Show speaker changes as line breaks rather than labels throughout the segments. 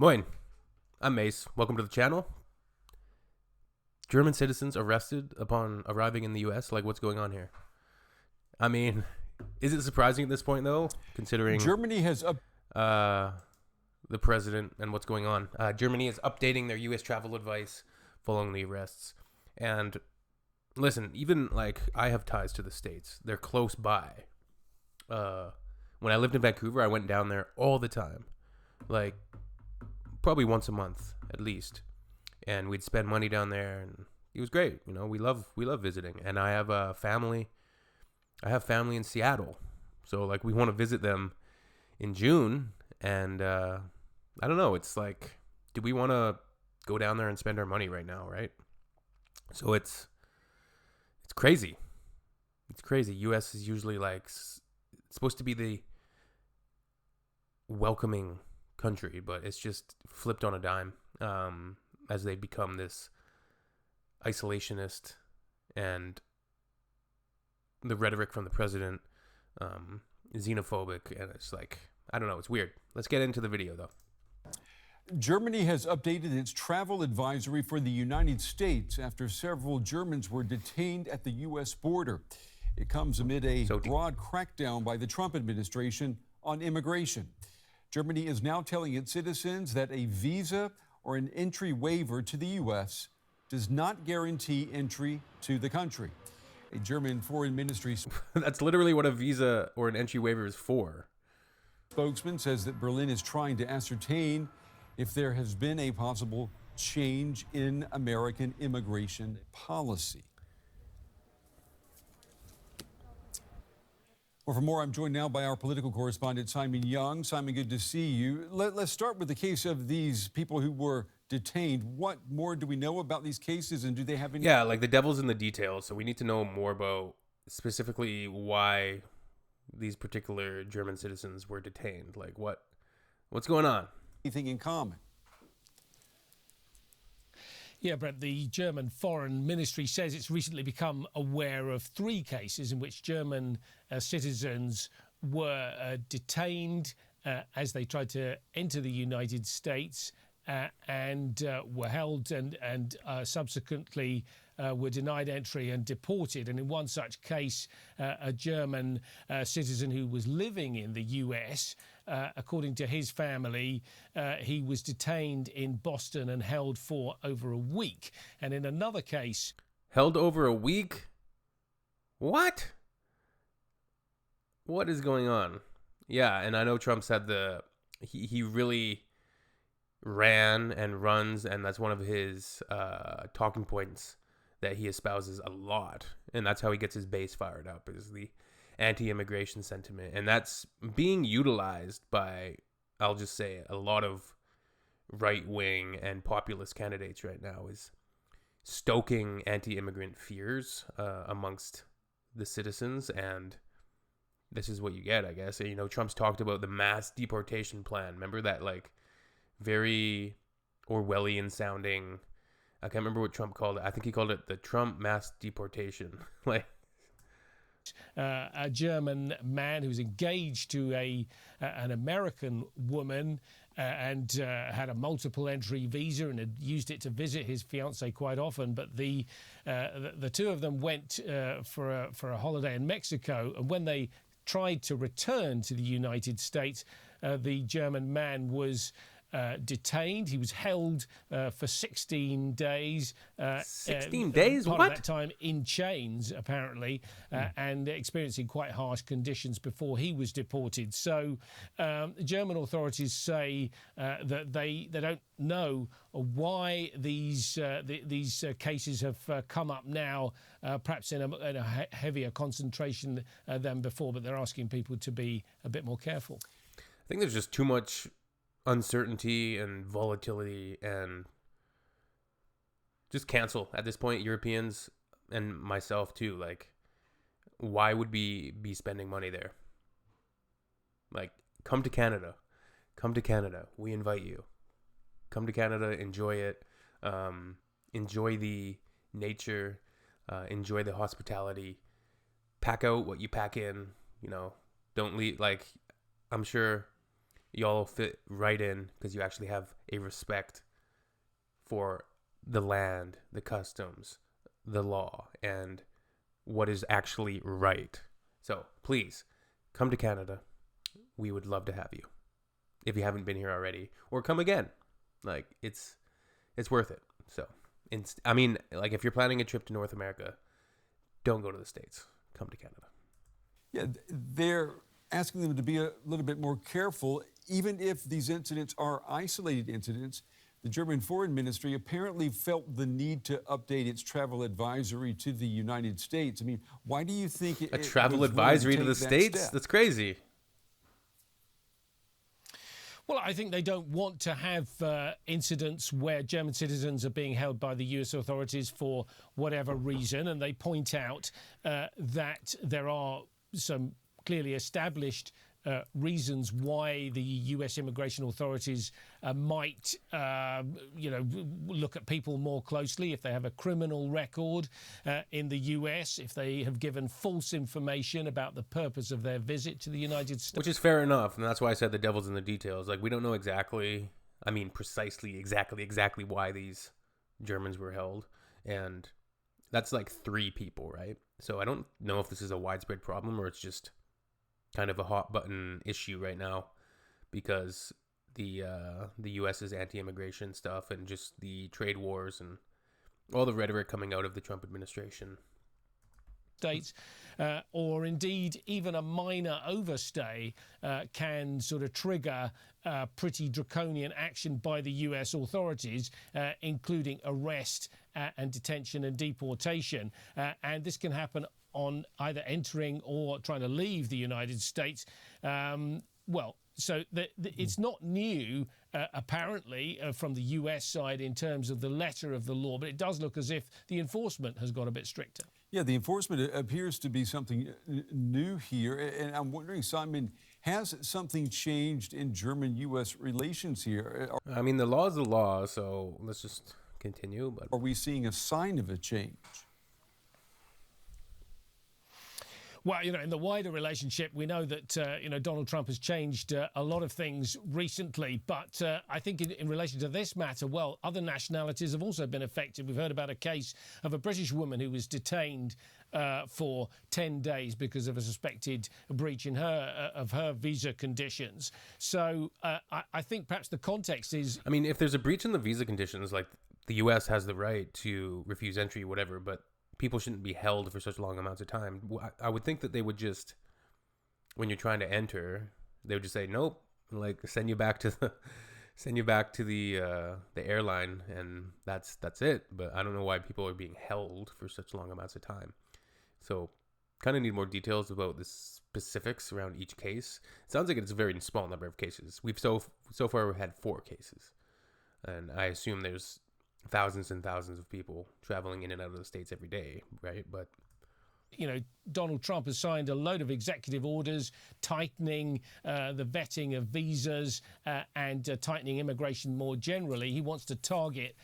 Moin, I'm Mace. Welcome to the channel. German citizens arrested upon arriving in the U.S. Like, what's going on here? I mean, is it surprising at this point, though, considering
Germany has
the president and what's going on? Germany is updating their U.S. travel advice following the arrests. And listen, even like I have ties to the States. They're close by. When I lived in Vancouver, I went down there all the time. Like, probably once a month at least, and we'd spend money down there, and it was great. You know, we love visiting, and I have a family. I have family in Seattle, so like we want to visit them in June, and I don't know. It's like, do we want to go down there and spend our money right now, right? So it's crazy. It's crazy. U.S. is usually like supposed to be the welcoming country, but it's just flipped on a dime as they become this isolationist, and the rhetoric from the president xenophobic, and it's like, I don't know, it's weird. Let's get into the video though.
Germany has updated its travel advisory for the United States after several Germans were detained at the U.S. border. It comes amid a broad crackdown by the Trump administration on immigration. Germany is now telling its citizens that a visa or an entry waiver to the U.S. does not guarantee entry to the country. A German foreign ministry
That's literally what a visa or an entry waiver is for.
Spokesman says that Berlin is trying to ascertain if there has been a possible change in American immigration policy. Well, for more, I'm joined now by our political correspondent, Simon Young. Simon, good to see you. Let's start with the case of these people who were detained. What more do we know about these cases, and do they have any...
Yeah, like the devil's in the details, so we need to know more about specifically why these particular German citizens were detained. Like, what's going on?
Anything in common?
Yeah, Brett, the German Foreign Ministry says it's recently become aware of 3 cases in which German citizens were detained as they tried to enter the United States and were held and subsequently were denied entry and deported. And in one such case, a German citizen who was living in the US, according to his family, he was detained in Boston and held for over a week. And in another case...
Held over a week? What? What is going on? Yeah, and I know Trump said he really ran and runs, and that's one of his talking points that he espouses a lot, and that's how he gets his base fired up, is the anti-immigration sentiment. And that's being utilized by, I'll just say, a lot of right-wing and populist candidates right now, is stoking anti-immigrant fears amongst the citizens. And this is what you get, I guess. You know, Trump's talked about the mass deportation plan. Remember that, like, very Orwellian sounding, I can't remember what Trump called it. I think he called it the Trump mass deportation. Like,
a German man who's engaged to an American woman and had a multiple entry visa and had used it to visit his fiancée quite often. But the two of them went for a holiday in Mexico, and when they tried to return to the United States, the German man was detained. He was held for 16 days.
16 days?
Part
What?
of that time in chains, apparently, and experiencing quite harsh conditions before he was deported. So German authorities say that they don't know why these cases have come up now, perhaps in a heavier concentration than before, but they're asking people to be a bit more careful.
I think there's just too much uncertainty and volatility, and just cancel at this point, Europeans and myself too. Like, why would we be spending money there? Like, come to Canada. We invite you. Come to Canada, enjoy it. Enjoy the nature, enjoy the hospitality. Pack out what you pack in, you know. Don't leave, like, I'm sure y'all fit right in because you actually have a respect for the land, the customs, the law, and what is actually right. So please come to Canada. We would love to have you if you haven't been here already, or come again. Like it's worth it. So, I mean, like if you're planning a trip to North America, don't go to the States. Come to Canada.
Yeah, they're asking them to be a little bit more careful, even if these incidents are isolated incidents. The German Foreign Ministry apparently felt the need to update its travel advisory to the United States. I mean, why do you think
a travel advisory to the States? That's crazy.
Well, I think they don't want to have incidents where German citizens are being held by the US authorities for whatever reason. And they point out that there are some clearly established reasons why the US immigration authorities might, look at people more closely if they have a criminal record in the US, if they have given false information about the purpose of their visit to the United States.
Which is fair enough, and that's why I said the devil's in the details. Like, we don't know precisely exactly why these Germans were held, and that's like 3 people, right? So I don't know if this is a widespread problem or it's just kind of a hot button issue right now because the US's anti-immigration stuff and just the trade wars and all the rhetoric coming out of the Trump administration.
States, or indeed even a minor overstay can sort of trigger pretty draconian action by the US authorities, including arrest and detention and deportation. And this can happen on either entering or trying to leave the United States. So it's not new, apparently, from the US side in terms of the letter of the law, but it does look as if the enforcement has got a bit stricter.
Yeah, the enforcement appears to be something new here. And I'm wondering, Simon, has something changed in German-U.S. relations here?
I mean, the law is the law, so let's just continue. But
are we seeing a sign of a change?
Well, in the wider relationship, we know that, Donald Trump has changed a lot of things recently. But I think in relation to this matter, well, other nationalities have also been affected. We've heard about a case of a British woman who was detained for 10 days because of a suspected breach in of her visa conditions. So I think perhaps the context is...
I mean, if there's a breach in the visa conditions, like the U.S. has the right to refuse entry, whatever, but people shouldn't be held for such long amounts of time. I would think that they would just, when you're trying to enter, they would just say nope, like send you back to the airline, and that's it. But I don't know why people are being held for such long amounts of time. So, kind of need more details about the specifics around each case. It sounds like it's a very small number of cases. We've so far had 4 cases, and I assume there's thousands and thousands of people traveling in and out of the States every day, right? But
Donald Trump has signed a load of executive orders tightening the vetting of visas and tightening immigration more generally. He wants to target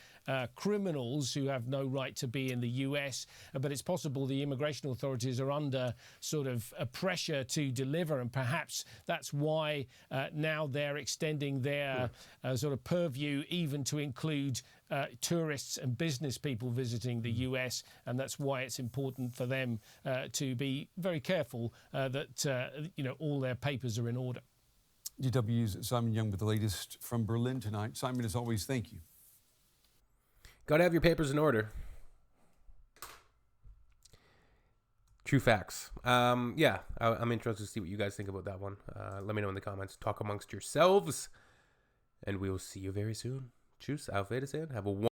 criminals who have no right to be in the US, but it's possible the immigration authorities are under sort of a pressure to deliver, and perhaps that's why now they're extending their sort of purview even to include tourists and business people visiting the US, and that's why it's important for them to be very careful that all their papers are in order.
DW's Simon Young with the latest from Berlin tonight. Simon, as always, thank you.
Got to have your papers in order. True facts. I'm interested to see what you guys think about that one. Let me know in the comments. Talk amongst yourselves, and we will see you very soon. Tschüss, auf Wiedersehen. Have a